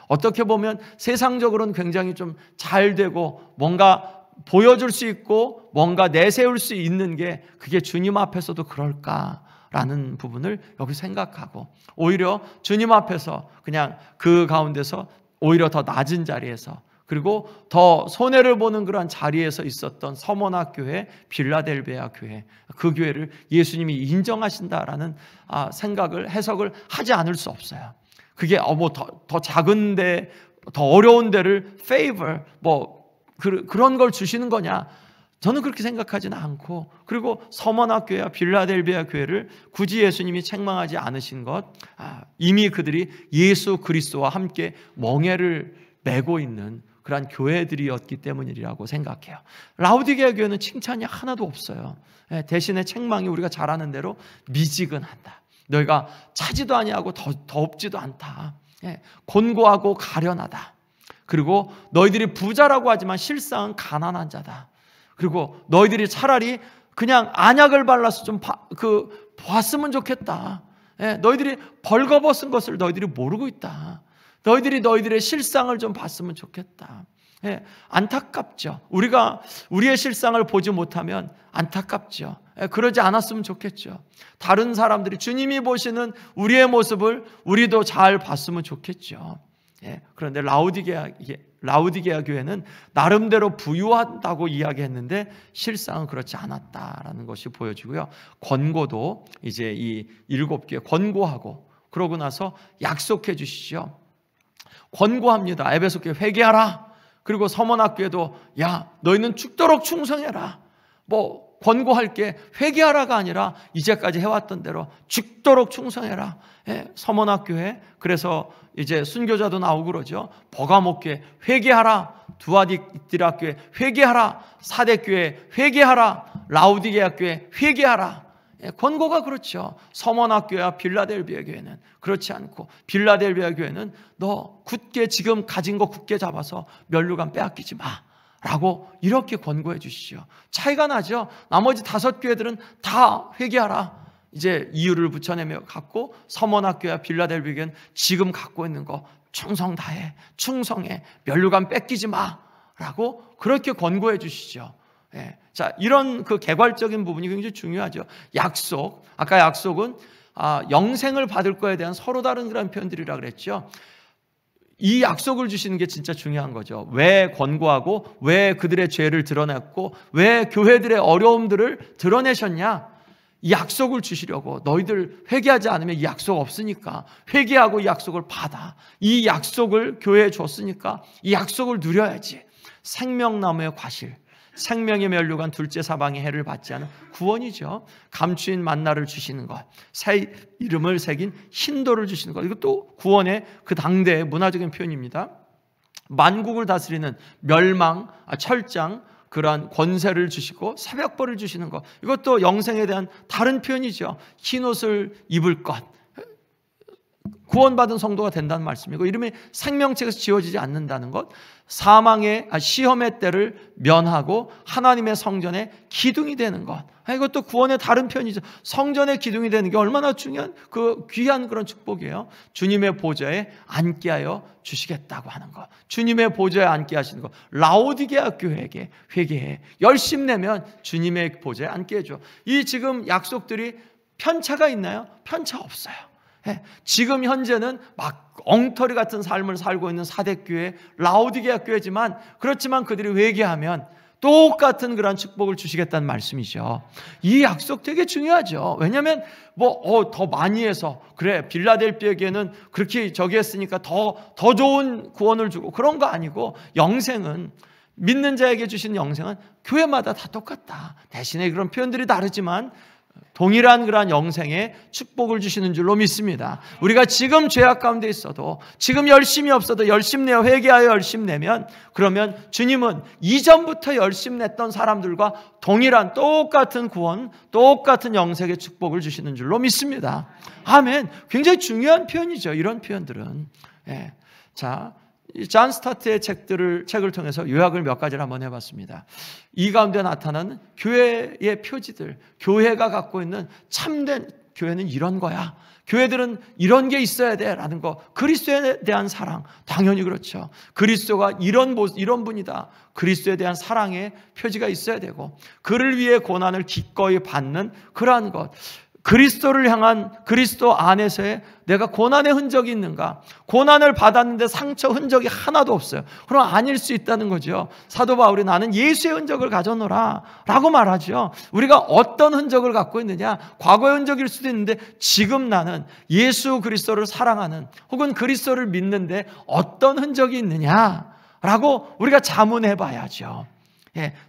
어떻게 보면 세상적으로는 굉장히 좀 잘 되고 뭔가 보여줄 수 있고 뭔가 내세울 수 있는 게 그게 주님 앞에서도 그럴까라는 부분을 여기 생각하고 오히려 주님 앞에서 그냥 그 가운데서 오히려 더 낮은 자리에서 그리고 더 손해를 보는 그러한 자리에서 있었던 서머나 교회, 필라델비아 교회, 그 교회를 예수님이 인정하신다라는 생각을 해석을 하지 않을 수 없어요. 그게 더 작은데 더 어려운 데를 favor 그런 걸 주시는 거냐? 저는 그렇게 생각하지는 않고 그리고 서머나 교회와 필라델비아 교회를 굳이 예수님이 책망하지 않으신 것 이미 그들이 예수 그리스도와 함께 멍에를 메고 있는 그러한 교회들이었기 때문이라고 생각해요. 라우디게아 교회는 칭찬이 하나도 없어요. 대신에 책망이 우리가 잘 아는 대로 미지근하다. 너희가 차지도 아니하고 덥지도 않다. 곤고하고 가련하다. 그리고 너희들이 부자라고 하지만 실상은 가난한 자다. 그리고 너희들이 차라리 그냥 안약을 발라서 좀 봤으면 좋겠다. 너희들이 벌거벗은 것을 너희들이 모르고 있다. 너희들이 너희들의 실상을 좀 봤으면 좋겠다. 안타깝죠. 우리가 우리의 실상을 보지 못하면 안타깝죠. 그러지 않았으면 좋겠죠. 다른 사람들이 주님이 보시는 우리의 모습을 우리도 잘 봤으면 좋겠죠. 그런데 라우디게아 교회는 나름대로 부유하다고 이야기했는데 실상은 그렇지 않았다라는 것이 보여지고요. 권고도 이제 이 7교회 권고하고 그러고 나서 약속해 주시죠. 권고합니다. 에베소 교회 회개하라. 그리고 서문학교에도 야 너희는 죽도록 충성해라. 뭐 권고할 게 회개하라가 아니라 이제까지 해왔던 대로 죽도록 충성해라. 서문학교에 그래서 이제 순교자도 나오고 그러죠. 버가목교회 회개하라. 두아디라교회 회개하라. 사대교회 회개하라. 라우디게아 교회 회개하라. 권고가 그렇죠. 서머나교회와 빌라델비아 교회는 그렇지 않고, 빌라델비아 교회는 너 굳게 지금 가진 거 굳게 잡아서 면류관 빼앗기지 마 라고 이렇게 권고해 주시죠. 차이가 나죠. 나머지 5교회들은 다 회개하라 이제 이유를 붙여내며 갖고, 서머나교회와 빌라델비아 교회는 지금 갖고 있는 거 충성 다해, 충성해, 면류관 뺏기지 마 라고 그렇게 권고해 주시죠. 자, 이런 그 개괄적인 부분이 굉장히 중요하죠. 약속, 아까 약속은 영생을 받을 거에 대한 서로 다른 그런 표현들이라 그랬죠. 이 약속을 주시는 게 진짜 중요한 거죠. 왜 권고하고 왜 그들의 죄를 드러냈고 왜 교회들의 어려움들을 드러내셨냐? 이 약속을 주시려고. 너희들 회개하지 않으면 이 약속 없으니까 회개하고 이 약속을 받아. 이 약속을 교회에 줬으니까 이 약속을 누려야지. 생명나무의 과실, 생명의 면류관, 둘째 사방의 해를 받지 않은 구원이죠. 감추인 만나를 주시는 것, 새 이름을 새긴 흰돌을 주시는 것, 이것도 구원의 그 당대의 문화적인 표현입니다. 만국을 다스리는 멸망, 철장, 그러한 권세를 주시고 새벽벌을 주시는 것, 이것도 영생에 대한 다른 표현이죠. 흰옷을 입을 것, 구원받은 성도가 된다는 말씀이고, 이름이 생명책에서 지워지지 않는다는 것, 사망의 시험의 때를 면하고 하나님의 성전의 기둥이 되는 것, 이것도 구원의 다른 편이죠. 성전의 기둥이 되는 게 얼마나 중요한 그 귀한 그런 축복이에요. 주님의 보좌에 앉게 하여 주시겠다고 하는 것, 주님의 보좌에 앉게 하시는 것. 라오디게아 교회에게 회개해, 열심 내면 주님의 보좌에 앉게 해줘. 이 지금 약속들이 편차가 있나요? 편차 없어요. 지금 현재는 막 엉터리 같은 삶을 살고 있는 사대교회, 라오디게아 교회지만, 그렇지만 그들이 회개하면 똑같은 그런 축복을 주시겠다는 말씀이죠. 이 약속 되게 중요하죠. 왜냐하면 더 많이 해서 그래 빌라델비아 교회는 그렇게 저기 했으니까 더 좋은 구원을 주고 그런 거 아니고, 영생은, 믿는 자에게 주신 영생은 교회마다 다 똑같다. 대신에 그런 표현들이 다르지만 동일한 그러한 영생의 축복을 주시는 줄로 믿습니다. 우리가 지금 죄악 가운데 있어도, 지금 열심이 없어도 열심 내어 회개하여 열심 내면, 그러면 주님은 이전부터 열심 냈던 사람들과 동일한 똑같은 구원, 똑같은 영생의 축복을 주시는 줄로 믿습니다. 아멘. 굉장히 중요한 표현이죠. 이런 표현들은. 자, 존 스타트의 책을 통해서 요약을 몇 가지를 한번 해봤습니다. 이 가운데 나타나는 교회의 표지들, 교회가 갖고 있는 참된 교회는 이런 거야, 교회들은 이런 게 있어야 돼 라는 거. 그리스도에 대한 사랑, 당연히 그렇죠. 그리스도가 이런 분이다. 그리스도에 대한 사랑의 표지가 있어야 되고, 그를 위해 고난을 기꺼이 받는 그러한 것, 그리스도를 향한, 그리스도 안에서의 내가 고난의 흔적이 있는가? 고난을 받았는데 상처 흔적이 하나도 없어요. 그럼 아닐 수 있다는 거죠. 사도 바울이 나는 예수의 흔적을 가져노라 라고 말하죠. 우리가 어떤 흔적을 갖고 있느냐? 과거의 흔적일 수도 있는데, 지금 나는 예수 그리스도를 사랑하는, 혹은 그리스도를 믿는데 어떤 흔적이 있느냐 라고 우리가 자문해 봐야죠.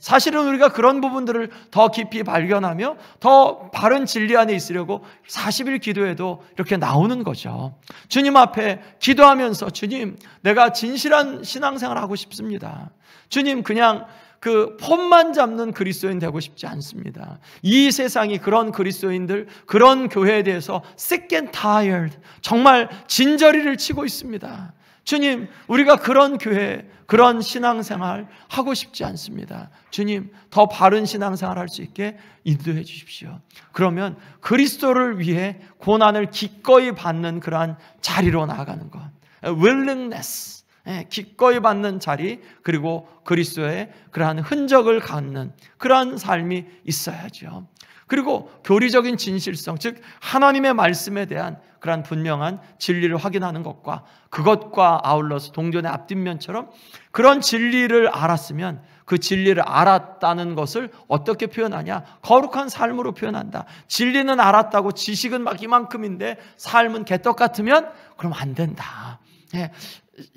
사실은 우리가 그런 부분들을 더 깊이 발견하며 더 바른 진리 안에 있으려고 40일 기도에도 이렇게 나오는 거죠. 주님 앞에 기도하면서, 주님, 내가 진실한 신앙생활을 하고 싶습니다. 주님, 그냥 그 폼만 잡는 그리스도인 되고 싶지 않습니다. 이 세상이 그런 그리스도인들, 그런 교회에 대해서 sick and tired, 정말 진저리를 치고 있습니다. 주님, 우리가 그런 교회, 그런 신앙생활 하고 싶지 않습니다. 주님, 더 바른 신앙생활 할 수 있게 인도해 주십시오. 그러면 그리스도를 위해 고난을 기꺼이 받는 그러한 자리로 나아가는 것, willingness, 기꺼이 받는 자리, 그리고 그리스도의 그러한 흔적을 갖는 그러한 삶이 있어야죠. 그리고 교리적인 진실성, 즉 하나님의 말씀에 대한 그러한 분명한 진리를 확인하는 것과, 그것과 아울러서 동전의 앞뒷면처럼 그런 진리를 알았으면 그 진리를 알았다는 것을 어떻게 표현하냐? 거룩한 삶으로 표현한다. 진리는 알았다고 지식은 막 이만큼인데 삶은 개떡 같으면 그럼 안 된다.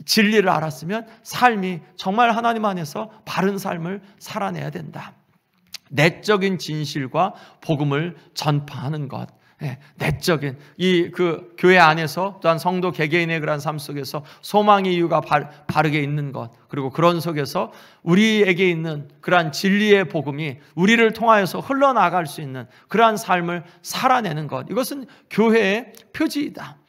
진리를 알았으면 삶이 정말 하나님 안에서 바른 삶을 살아내야 된다. 내적인 진실과 복음을 전파하는 것. 내적인 그 교회 안에서 또한 성도 개개인의 그런 삶 속에서 소망의 이유가 바르게 있는 것, 그리고 그런 속에서 우리에게 있는 그러한 진리의 복음이 우리를 통하여서 흘러나갈 수 있는 그러한 삶을 살아내는 것, 이것은 교회의 표지이다.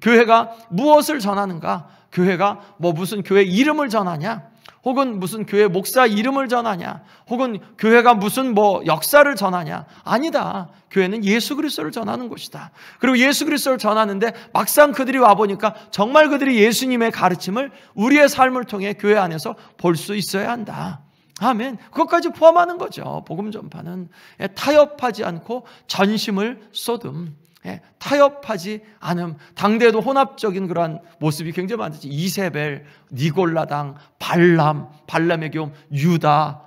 교회가 무엇을 전하는가? 교회가 무슨 교회 이름을 전하냐? 혹은 무슨 교회 목사 이름을 전하냐? 혹은 교회가 무슨 역사를 전하냐? 아니다. 교회는 예수 그리스도를 전하는 곳이다. 그리고 예수 그리스도를 전하는데 막상 그들이 와보니까 정말 그들이 예수님의 가르침을 우리의 삶을 통해 교회 안에서 볼 수 있어야 한다. 아멘. 그것까지 포함하는 거죠. 복음 전파는 타협하지 않고 전심을 쏟음. 타협하지 않음. 당대에도 혼합적인 그러한 모습이 굉장히 많았지. 이세벨, 니골라당, 발람의 교훈, 유다,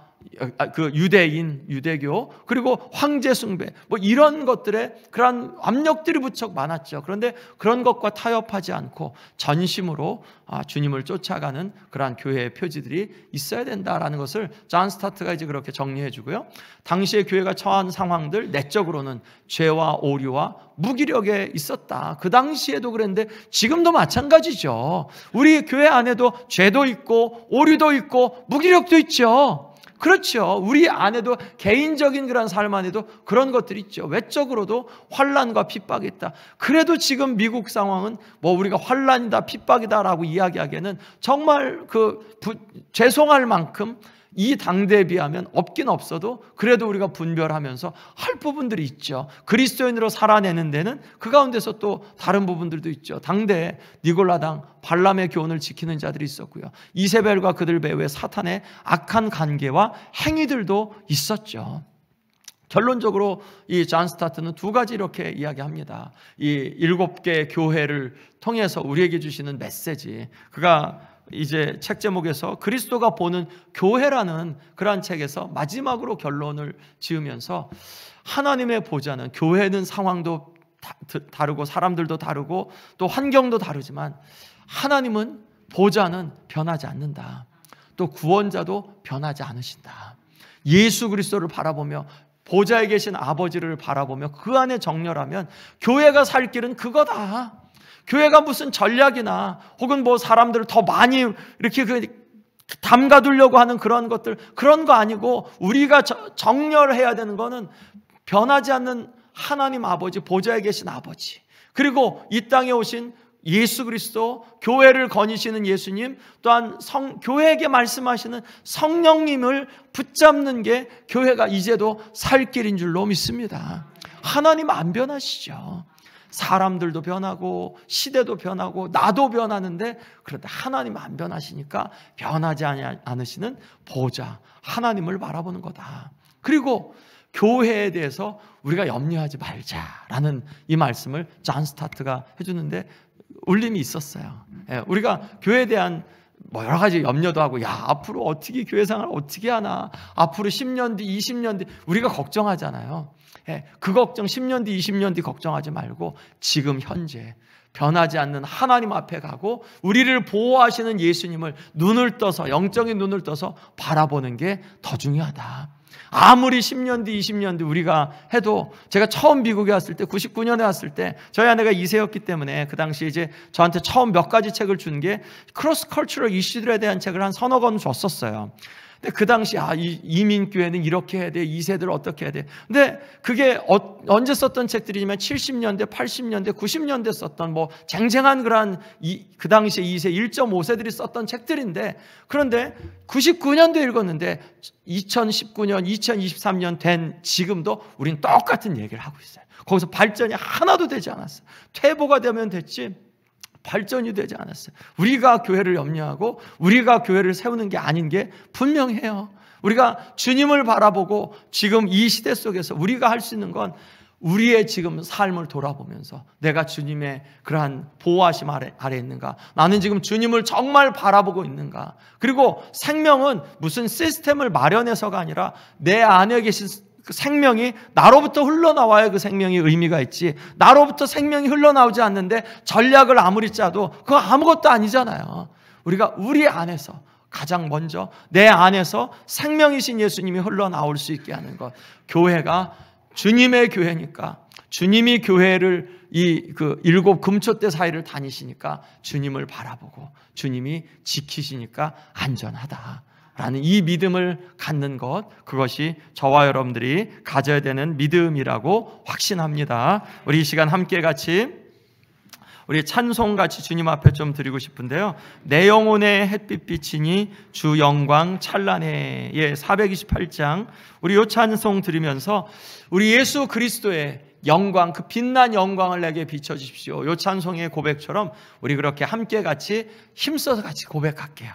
그 유대인, 유대교, 그리고 황제 숭배, 이런 것들에 그러한 압력들이 무척 많았죠. 그런데 그런 것과 타협하지 않고 전심으로 주님을 쫓아가는 그러한 교회의 표지들이 있어야 된다라는 것을 존 스타트가 이제 그렇게 정리해 주고요. 당시에 교회가 처한 상황들, 내적으로는 죄와 오류와 무기력에 있었다. 그 당시에도 그랬는데 지금도 마찬가지죠. 우리 교회 안에도 죄도 있고 오류도 있고 무기력도 있죠. 그렇죠. 우리 안에도 개인적인 그런 삶 안에도 그런 것들이 있죠. 외적으로도 환난과 핍박이 있다. 그래도 지금 미국 상황은 우리가 환난이다, 핍박이다라고 이야기하기에는 정말 죄송할 만큼 이 당대에 비하면 없긴 없어도 그래도 우리가 분별하면서 할 부분들이 있죠. 그리스도인으로 살아내는 데는 그 가운데서 또 다른 부분들도 있죠. 당대에 니골라당, 발람의 교훈을 지키는 자들이 있었고요. 이세벨과 그들 배후에 사탄의 악한 관계와 행위들도 있었죠. 결론적으로 이 존 스타트는 두 가지 이렇게 이야기합니다. 이 7개 교회를 통해서 우리에게 주시는 메시지, 그가 이제 책 제목에서 그리스도가 보는 교회라는 그러한 책에서 마지막으로 결론을 지으면서 하나님의 보좌는, 교회는 상황도 다르고 사람들도 다르고 또 환경도 다르지만 하나님은 보좌는 변하지 않는다. 또 구원자도 변하지 않으신다. 예수 그리스도를 바라보며 보좌에 계신 아버지를 바라보며 그 안에 정렬하면 교회가 살 길은 그거다. 교회가 무슨 전략이나 혹은 사람들을 더 많이 이렇게 담가두려고 하는 그런 것들, 그런 거 아니고 우리가 정렬해야 되는 거는 변하지 않는 하나님 아버지, 보좌에 계신 아버지, 그리고 이 땅에 오신 예수 그리스도, 교회를 거니시는 예수님, 또한 교회에게 말씀하시는 성령님을 붙잡는 게 교회가 이제도 살 길인 줄로 믿습니다. 하나님 안 변하시죠. 사람들도 변하고 시대도 변하고 나도 변하는데, 그런데 하나님 안 변하시니까 변하지 않으시는 보좌 하나님을 바라보는 거다. 그리고 교회에 대해서 우리가 염려하지 말자라는 이 말씀을 존 스타트가 해주는데 울림이 있었어요. 우리가 교회에 대한 여러 가지 염려도 하고, 앞으로 어떻게 교회 생활을 어떻게 하나, 앞으로 10년 뒤, 20년 뒤 우리가 걱정하잖아요. 그 걱정 10년 뒤, 20년 뒤 걱정하지 말고 지금 현재 변하지 않는 하나님 앞에 가고 우리를 보호하시는 예수님을 눈을 떠서, 영적인 눈을 떠서 바라보는 게 더 중요하다. 아무리 10년 뒤, 20년 뒤 우리가 해도, 제가 처음 미국에 왔을 때, 99년에 왔을 때 저희 아내가 2세였기 때문에 그 당시 이제 저한테 처음 몇 가지 책을 준 게 크로스 컬처럴 이슈들에 대한 책을 한 서너 권 줬었어요. 근데 그 당시 이민교회는 이렇게 해야 돼, 2세들 어떻게 해야 돼. 근데 그게 언제 썼던 책들이냐면 70년대, 80년대, 90년대 썼던 쟁쟁한 그런 그 당시에 2세, 1.5세들이 썼던 책들인데, 그런데 99년도 읽었는데 2019년, 2023년 된 지금도 우린 똑같은 얘기를 하고 있어요. 거기서 발전이 하나도 되지 않았어요. 퇴보가 되면 됐지 발전이 되지 않았어요. 우리가 교회를 염려하고 우리가 교회를 세우는 게 아닌 게 분명해요. 우리가 주님을 바라보고 지금 이 시대 속에서 우리가 할 수 있는 건 우리의 지금 삶을 돌아보면서 내가 주님의 그러한 보호하심 아래 있는가? 나는 지금 주님을 정말 바라보고 있는가? 그리고 생명은 무슨 시스템을 마련해서가 아니라 내 안에 계신 그 생명이 나로부터 흘러나와야 그 생명이 의미가 있지, 나로부터 생명이 흘러나오지 않는데 전략을 아무리 짜도 그거 아무것도 아니잖아요. 우리가 우리 안에서 가장 먼저 내 안에서 생명이신 예수님이 흘러나올 수 있게 하는 것. 교회가 주님의 교회니까, 주님이 교회를 일곱 금초대 사이를 다니시니까 주님을 바라보고 주님이 지키시니까 안전하다라는 이 믿음을 갖는 것, 그것이 저와 여러분들이 가져야 되는 믿음이라고 확신합니다. 우리 이 시간 함께 같이 우리 찬송같이 주님 앞에 좀 드리고 싶은데요. 내 영혼의 햇빛 비치니 주 영광 찬란해. 예, 428장 우리 이 찬송 들으면서 우리 예수 그리스도의 영광, 그 빛난 영광을 내게 비춰주십시오. 이 찬송의 고백처럼 우리 그렇게 함께 같이 힘써서 같이 고백할게요.